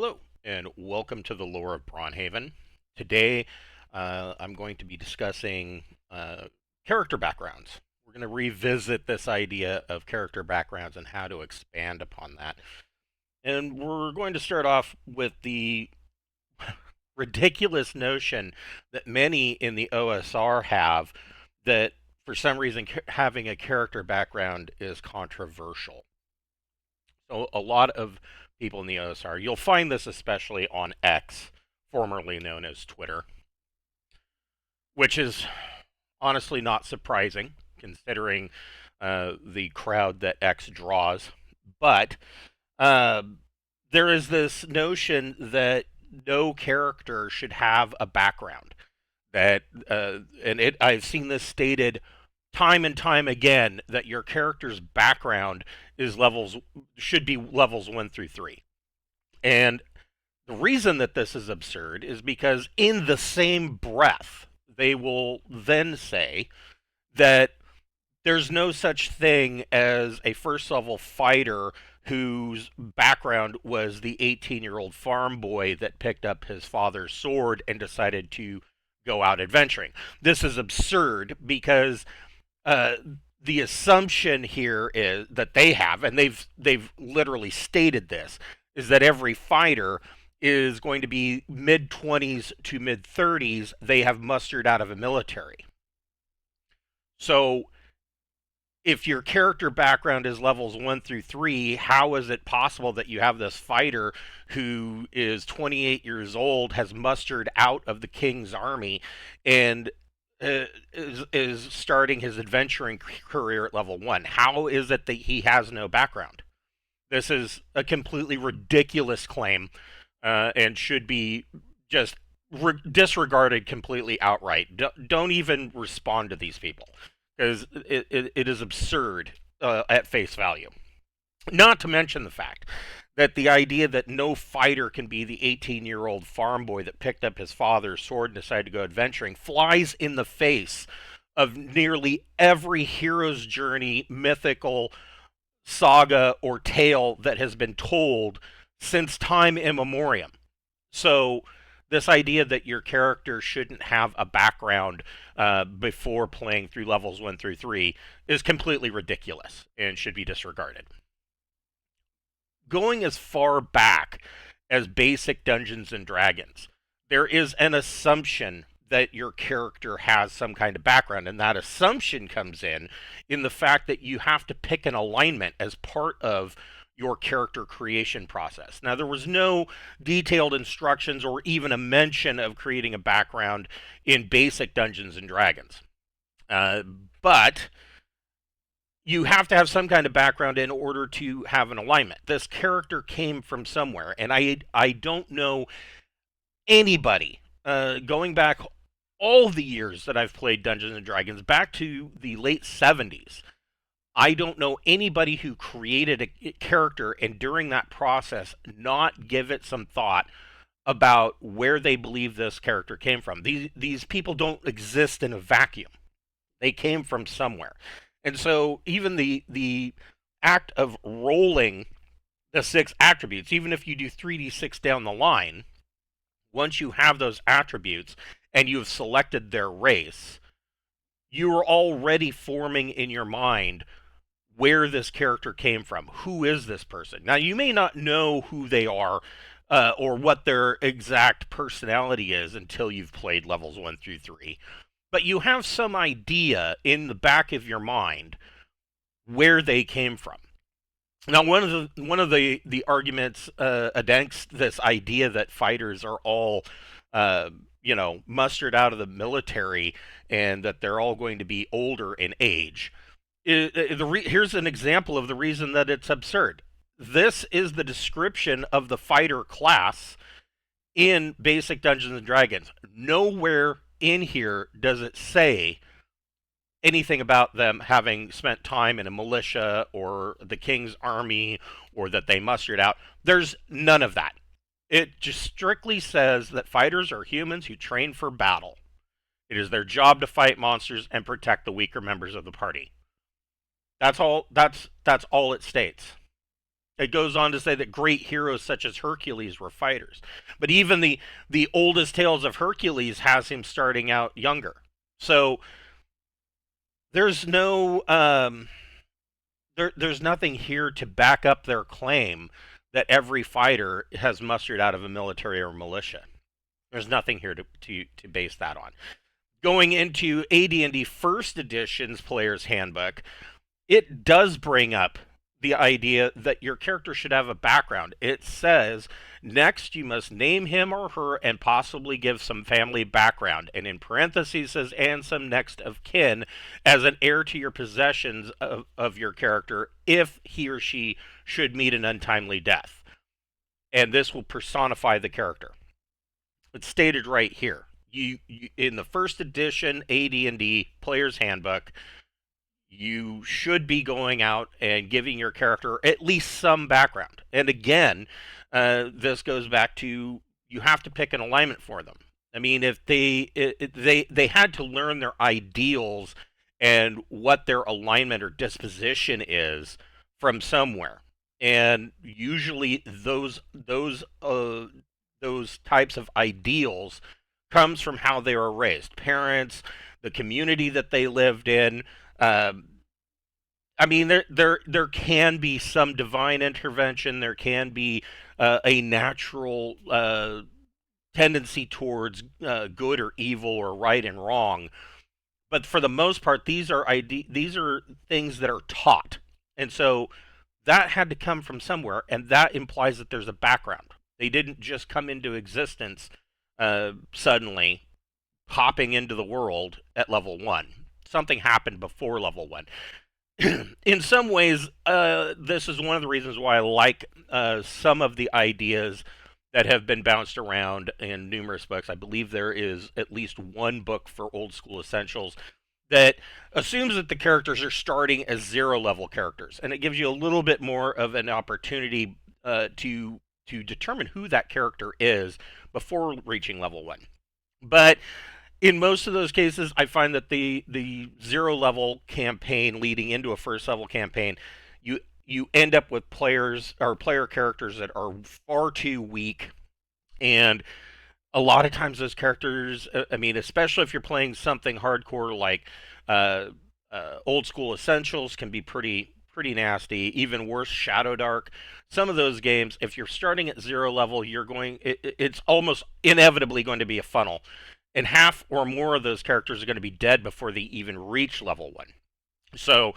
Hello, and welcome to the lore of Braunhaven. Today, I'm going to be discussing character backgrounds. We're going to revisit this idea of character backgrounds and how to expand upon that. And we're going to start off with the ridiculous notion that many in the OSR have that for some reason having a character background is controversial. So a lot of people in the OSR, you'll find this especially on X, formerly known as Twitter, which is honestly not surprising considering the crowd that X draws. But uh, there is this notion that no character should have a background. I've seen this stated time and time again that your character's background is should be levels 1 through 3. And the reason that this is absurd is because in the same breath they will then say that there's no such thing as a first level fighter whose background was the 18-year-old farm boy that picked up his father's sword and decided to go out adventuring. This is absurd because uh, the assumption here is that they have, and they've literally stated this, is that every fighter is going to be mid 20s to mid 30s. They have mustered out of a military. So if your character background is levels 1 through 3, how is it possible that you have this fighter who is 28 years old, has mustered out of the king's army, and is starting his adventuring career at level 1? How is it that he has no background? This is a completely ridiculous claim and should be just disregarded completely outright. Don't even respond to these people because it is absurd at face value. Not to mention the fact that the idea that no fighter can be the 18-year-old farm boy that picked up his father's sword and decided to go adventuring flies in the face of nearly every hero's journey, mythical saga, or tale that has been told since time immemorial. So this idea that your character shouldn't have a background before playing through levels 1 through 3 is completely ridiculous and should be disregarded. Going as far back as basic Dungeons and Dragons, there is an assumption that your character has some kind of background, and that assumption comes in the fact that you have to pick an alignment as part of your character creation process. Now, there was no detailed instructions or even a mention of creating a background in basic Dungeons and Dragons. But you have to have some kind of background in order to have an alignment. This character came from somewhere, and I don't know anybody going back all the years that I've played Dungeons and Dragons, back to the late 70s. I don't know anybody who created a character and during that process not give it some thought about where they believe this character came from. These people don't exist in a vacuum. They came from somewhere. And so even the act of rolling the 6 attributes, even if you do 3d6 down the line, once you have those attributes and you have selected their race, you are already forming in your mind where this character came from. Who is this person? Now, you may not know who they are or what their exact personality is until you've played levels 1 through 3, but you have some idea in the back of your mind where they came from. Now, one of the arguments against this idea that fighters are all mustered out of the military and that they're all going to be older in age. Here's an example of the reason that it's absurd. This is the description of the fighter class in basic Dungeons and Dragons. Nowhere in here does it say anything about them having spent time in a militia or the king's army or that they mustered out. There's none of that. It just strictly says that fighters are humans who train for battle. It is their job to fight monsters and protect the weaker members of the party. That's all it states. It goes on to say that great heroes such as Hercules were fighters. But even the oldest tales of Hercules has him starting out younger. So there's no there's nothing here to back up their claim that every fighter has mustered out of a military or militia. There's nothing here to base that on. Going into AD&D First Edition's Player's Handbook, it does bring up the idea that your character should have a background. It says, next you must name him or her and possibly give some family background. And in parentheses says, and some next of kin as an heir to your possessions of your character if he or she should meet an untimely death. And this will personify the character. It's stated right here. You in the First Edition AD&D Player's Handbook, you should be going out and giving your character at least some background. And again, this goes back to you have to pick an alignment for them. I mean, if they had to learn their ideals and what their alignment or disposition is from somewhere, and usually those types of ideals comes from how they were raised, parents, the community that they lived in. I mean, there can be some divine intervention. There can be a natural tendency towards good or evil or right and wrong. But for the most part, these are things that are taught, and so that had to come from somewhere, and that implies that there's a background. They didn't just come into existence suddenly, popping into the world at level 1. Something happened before level 1. In some ways, this is one of the reasons why I like some of the ideas that have been bounced around in numerous books. I believe there is at least one book for Old School Essentials that assumes that the characters are starting as 0 level characters, and it gives you a little bit more of an opportunity to determine who that character is before reaching level 1. But in most of those cases, I find that the 0 level campaign leading into a first level campaign, you end up with player characters that are far too weak, and a lot of times those characters, I mean, especially if you're playing something hardcore like Old School Essentials, can be pretty nasty. Even worse, Shadow Dark. Some of those games, if you're starting at 0 level, it's almost inevitably going to be a funnel, and half or more of those characters are going to be dead before they even reach level 1. So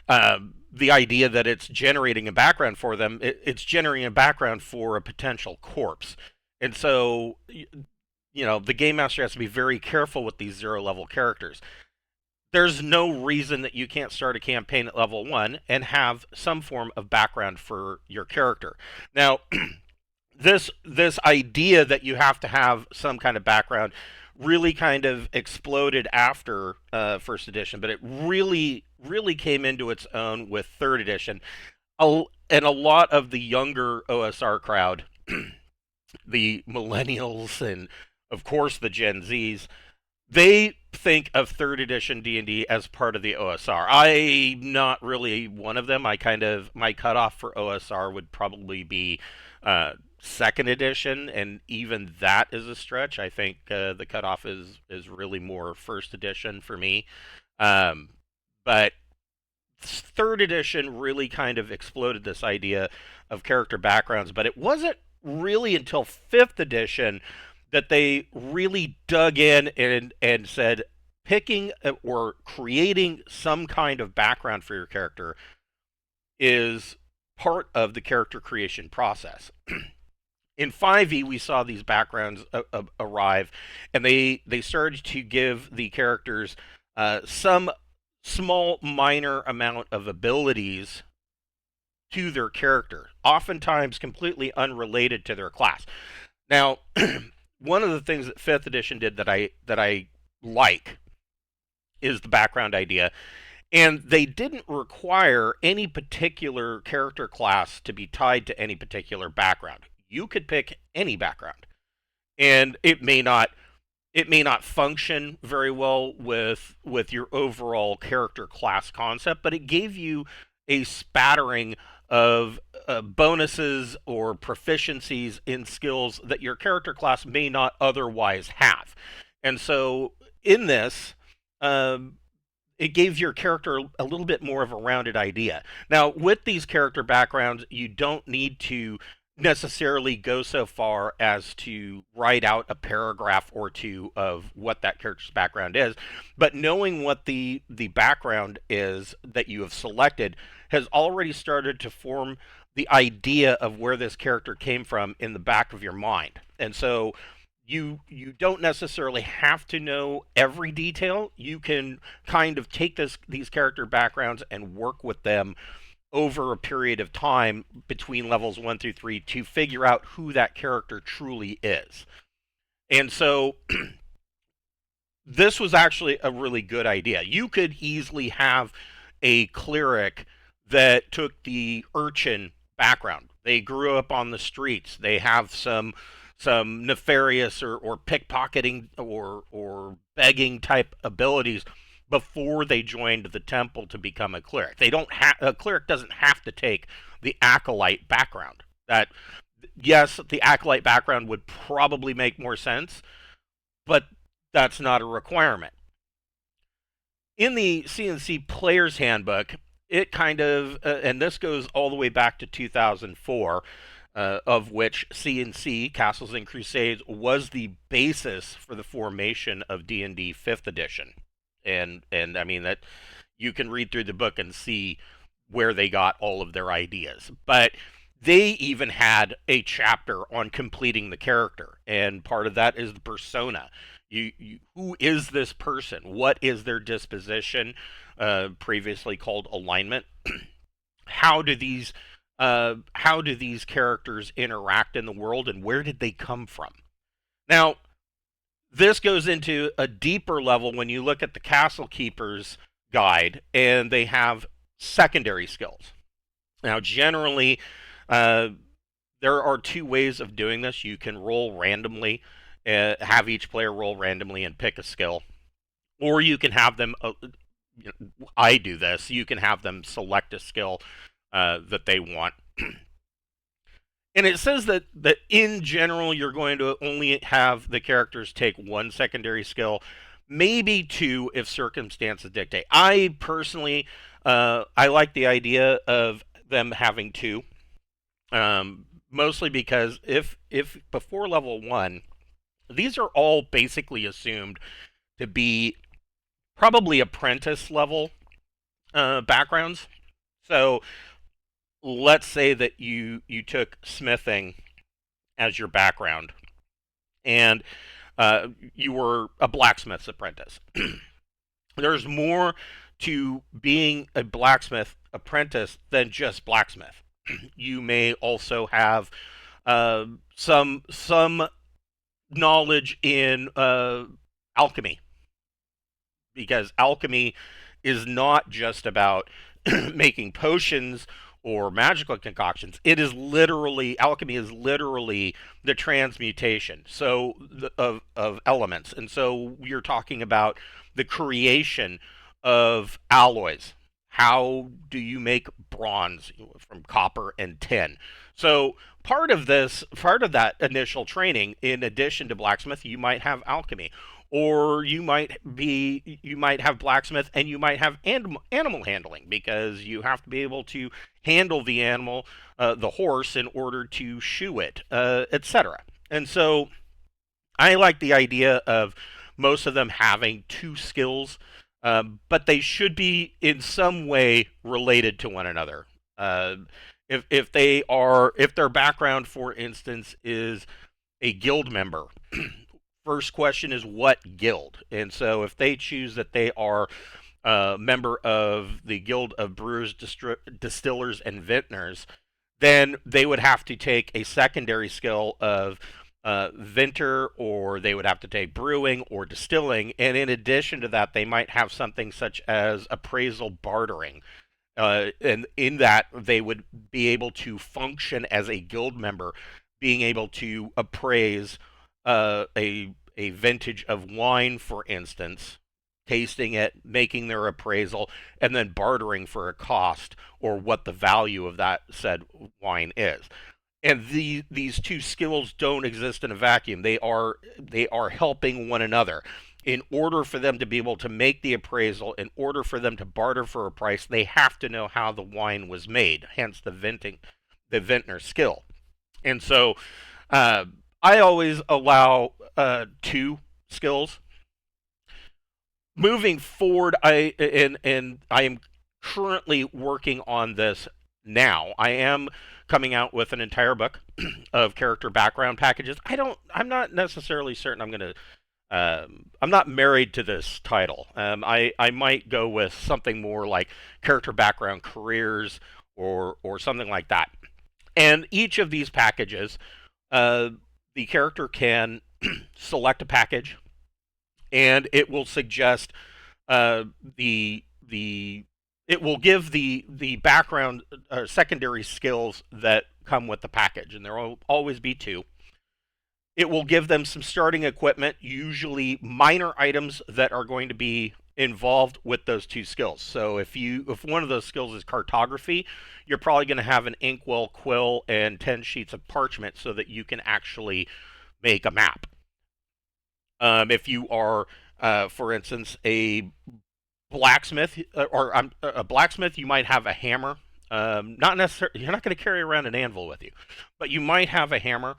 the idea that it's generating a background for them, it's generating a background for a potential corpse. And so, the Game Master has to be very careful with these 0 level characters. There's no reason that you can't start a campaign at level 1 and have some form of background for your character. Now, this idea that you have to have some kind of background really kind of exploded after First Edition, but it really came into its own with Third Edition. And a lot of the younger OSR crowd, the millennials and, of course, the Gen Zs, they think of Third Edition D&D as part of the OSR. I'm not really one of them. My cutoff for OSR would probably be Second Edition, and even that is a stretch. I think the cutoff is really more First Edition for me. But Third Edition really kind of exploded this idea of character backgrounds, but it wasn't really until 5th Edition that they really dug in and said picking or creating some kind of background for your character is part of the character creation process. In 5e, we saw these backgrounds arrive, and they started to give the characters some small, minor amount of abilities to their character, oftentimes completely unrelated to their class. Now, one of the things that 5th Edition did that I like is the background idea, and they didn't require any particular character class to be tied to any particular background. You could pick any background, and it may not function very well with your overall character class concept, but it gave you a spattering of bonuses or proficiencies in skills that your character class may not otherwise have. And so in this, um, it gave your character a little bit more of a rounded idea. Now, with these character backgrounds, you don't need to necessarily go so far as to write out a paragraph or two of what that character's background is, but knowing what the background is that you have selected has already started to form the idea of where this character came from in the back of your mind. And so you don't necessarily have to know every detail. You can kind of take these character backgrounds and work with them over a period of time between levels 1 through 3 to figure out who that character truly is. And so this was actually a really good idea. You could easily have a cleric that took the urchin background. They grew up on the streets. They have some nefarious or pickpocketing or begging type abilities before they joined the temple to become a cleric. They don't a cleric doesn't have to take the acolyte background. That yes, the acolyte background would probably make more sense, but that's not a requirement. In the C&C Player's Handbook, it kind of, and this goes all the way back to 2004, of which C&C, Castles and Crusades, was the basis for the formation of D&D 5th edition. And I mean, that you can read through the book and see where they got all of their ideas. But they even had a chapter on completing the character, and part of that is the persona. Who is this person? What is their disposition? Previously called alignment. How do these characters interact in the world, and where did they come from? Now, this goes into a deeper level when you look at the Castle Keeper's Guide, and they have secondary skills. Now, generally, there are two ways of doing this. You can roll randomly, have each player roll randomly and pick a skill, or you can have them, I do this, you can have them select a skill that they want. And it says that in general, you're going to only have the characters take one secondary skill, maybe two if circumstances dictate. I personally, I like the idea of them having two, mostly because if before level 1, these are all basically assumed to be probably apprentice level backgrounds. So let's say that you took smithing as your background, and you were a blacksmith's apprentice. There's more to being a blacksmith apprentice than just blacksmith. You may also have some knowledge in alchemy, because alchemy is not just about making potions or magical concoctions. It is literally, alchemy is literally the transmutation of elements. And so you're talking about the creation of alloys. How do you make bronze from copper and tin? So part of that initial training, in addition to blacksmith, you might have alchemy, or you might have blacksmith, and you might have animal handling, because you have to be able to handle the animal, the horse, in order to shoe it, etc. And so I like the idea of most of them having two skills, but they should be in some way related to one another. If their background, for instance, is a guild member, first question is what guild? And so if they choose that they are a member of the Guild of Brewers, Distillers, and Vintners, then they would have to take a secondary skill of vintner, or they would have to take brewing or distilling. And in addition to that, they might have something such as appraisal bartering. And in that, they would be able to function as a guild member, being able to appraise a vintage of wine, for instance, tasting it, making their appraisal, and then bartering for a cost or what the value of that said wine is. And these two skills don't exist in a vacuum. They are helping one another. In order for them to be able to make the appraisal, in order for them to barter for a price, they have to know how the wine was made. Hence the vintner skill. And so, uh, I always allow two skills. Moving forward, I am currently working on this now. I am coming out with an entire book of character background packages. I'm not necessarily certain I'm going to. I'm not married to this title. I might go with something more like character background careers or something like that. And each of these packages, uh, the character can select a package, and it will suggest the it will give the background secondary skills that come with the package, and there will always be two. It will give them some starting equipment, usually minor items that are going to be involved with those two skills. So if one of those skills is cartography, you're probably going to have an inkwell quill and 10 sheets of parchment so that you can actually make a map. If you are, for instance, a blacksmith a blacksmith, you might have a hammer. Not necessarily, you're not going to carry around an anvil with you, but you might have a hammer.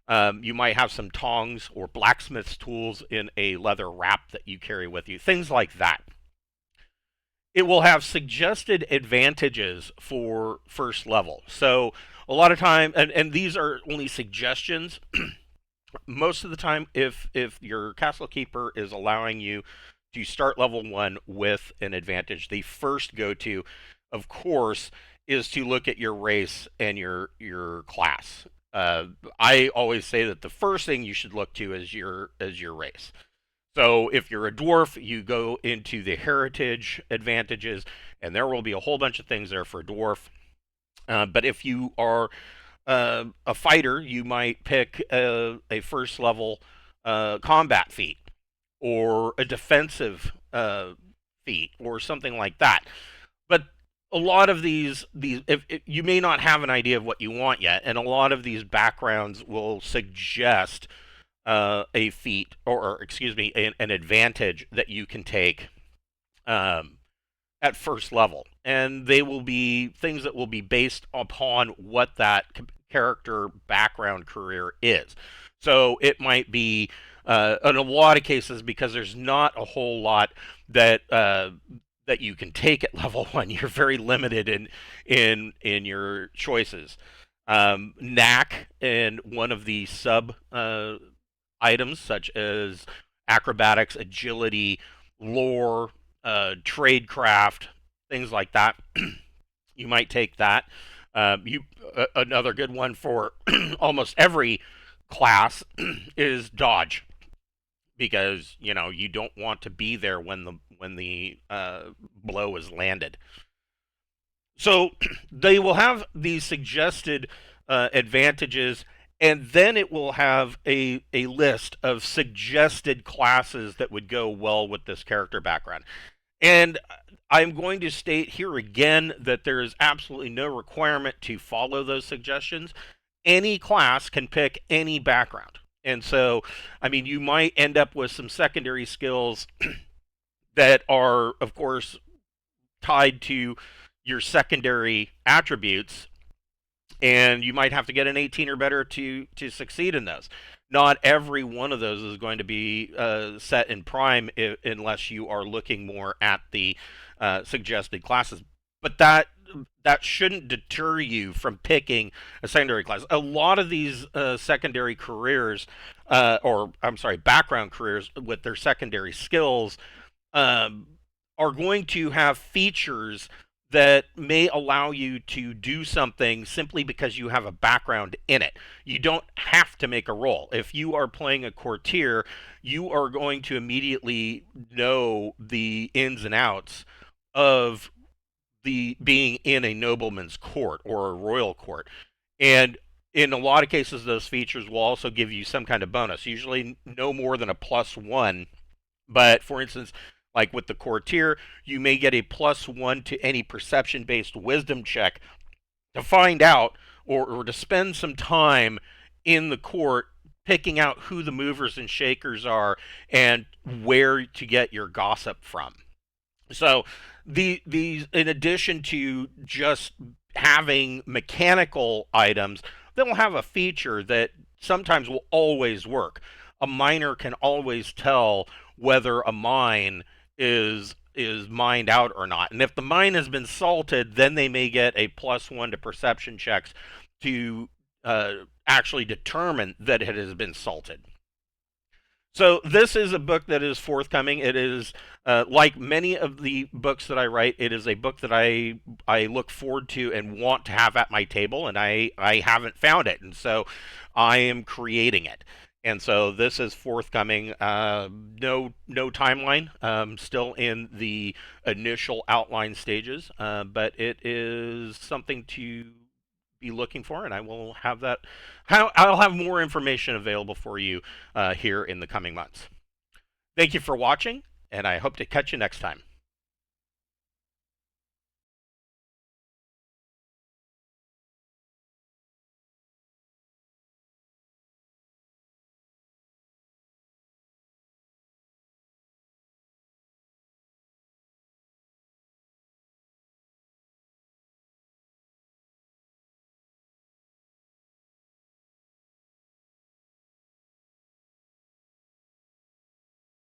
You might have some tongs or blacksmith's tools in a leather wrap that you carry with you, things like that. It will have suggested advantages for first level. So a lot of time, and these are only suggestions. Most of the time, if your castle keeper is allowing you to start level 1 with an advantage, the first go-to, of course, is to look at your race and your class. I always say that the first thing you should look to is your race. So if you're a dwarf, you go into the heritage advantages, and there will be a whole bunch of things there for a dwarf. But if you are a fighter, you might pick a first level combat feat or a defensive feat or something like that. But a lot of these if you may not have an idea of what you want yet, and a lot of these backgrounds will suggest a feat or excuse me, an advantage that you can take um, at first level, and they will be things that will be based upon what that character background career is. So it might be in a lot of cases, because there's not a whole lot that that you can take at level 1. You're very limited in your choices. Knack and one of the sub items, such as acrobatics, agility, lore, tradecraft, things like that. You might take that. Another good one for almost every class is dodge, because you don't want to be there when the blow is landed. So they will have these suggested advantages, and then it will have a list of suggested classes that would go well with this character background. And I'm going to state here again that there is absolutely no requirement to follow those suggestions. Any class can pick any background. And so, I mean, you might end up with some secondary skills that are, of course, tied to your secondary attributes, and you might have to get an 18 or better to succeed in those. Not every one of those is going to be set in prime unless you are looking more at the suggested classes. But that shouldn't deter you from picking a secondary class. A lot of these secondary careers, or I'm sorry, background careers with their secondary skills, are going to have features that may allow you to do something simply because you have a background in it. You don't have to make a roll. If you are playing a courtier, you are going to immediately know the ins and outs of the being in a nobleman's court or a royal court. And in a lot of cases, those features will also give you some kind of bonus, usually no more than a +1. But for instance, Like with the courtier, you may get a +1 to any perception-based wisdom check to find out, or to spend some time in the court picking out who the movers and shakers are and where to get your gossip from. So these, in addition to just having mechanical items, they'll have a feature that sometimes will always work. A miner can always tell whether a mine is mined out or not. And if the mine has been salted, then they may get a +1 to perception checks to actually determine that it has been salted. So this is a book that is forthcoming. It is like many of the books that I write. It is a book that I look forward to and want to have at my table, and I haven't found it, and so I am creating it. And so this is forthcoming. No timeline. Still in the initial outline stages, but it is something to be looking for, and I will have that. I'll have more information available for you here in the coming months. Thank you for watching, and I hope to catch you next time.